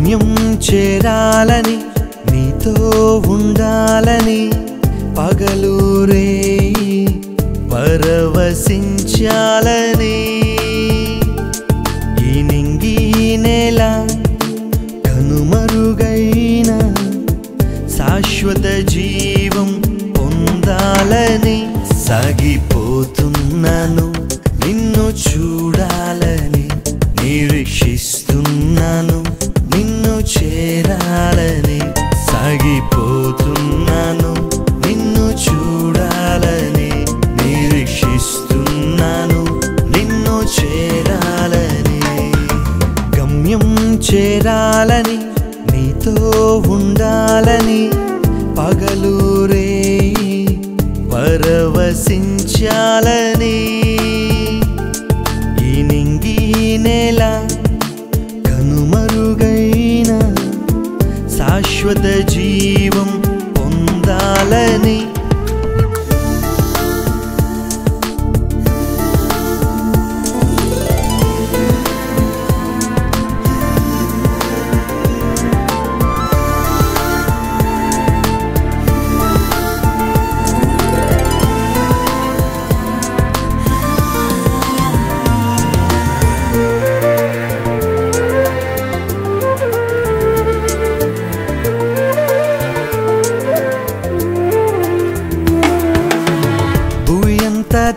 గమ్యం చేరాలని నీతో ఉండాలని పగలూరే పరవశించాలని ఈ నింగి నేల కనుమరుగైన శాశ్వత జీవం పొందాలని సాగిపోతున్నాను నిన్ను చూడాలని నిరీక్షిస్తున్నాను నిన్ను చేరాలని సాగిపోతున్నాను నిన్ను చూడాలని నిరీక్షిస్తున్నాను నిన్ను చేరాలని గమ్యం చేరాలని నీతో ఉండాలని పగలూరే పరవశించాలని ఈ నింగి నేల కనుమరుగైన శాశ్వత జీవం పొందాలని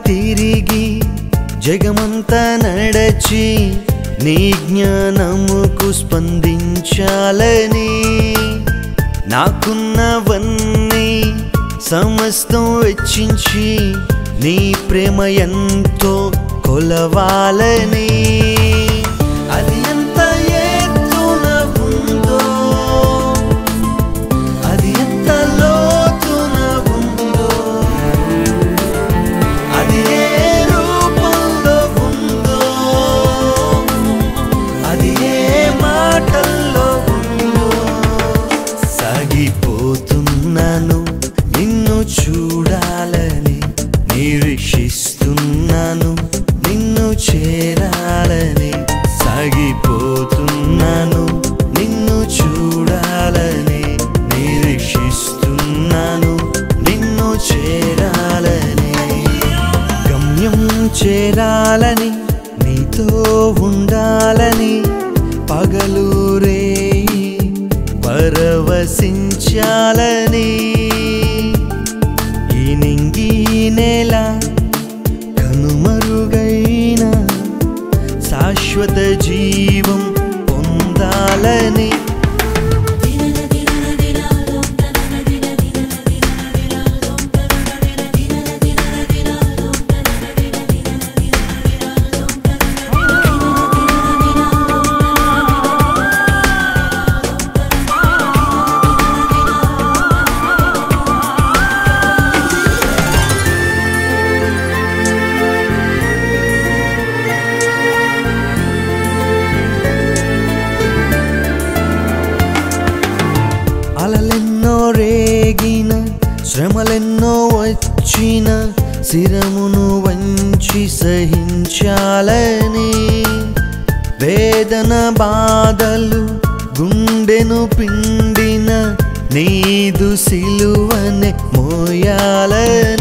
తిరిగి జగమంతా నడచి నీ జ్ఞానముకు స్పందించాలని నాకున్నవన్నీ సమస్తం వెచ్చించి నీ ప్రేమ ఎంతో కొలవాలని అది ఎంత ఎత్తున ఉందో అది ఎంత లోతున ఉందో అది ఏ రూపంలో ఉందో అది ఏ మాటల్లో ఉందో సాగిపోతున్నాను నిన్ను చూడాలని నిరీక్షిస్తున్నాను నిన్ను చేరాలని సాగిపోతున్నాను నిన్ను చూడాలని నిరీక్షిస్తున్నాను నిన్ను చేరాలని గమ్యం చేరాలని నీతో ఉండాలని పగలూరే పరవశించాలని ఈ నింగి నేల కనుమరుగైన శాశ్వత జీవం పొందాలని అలలెన్నో రేగిన శ్రమలెన్నో వచ్చిన శిరమును వంచి సహించాలని వేదన బాధలు గుండెను పిండిన నీదు సిలువనే మోయాలని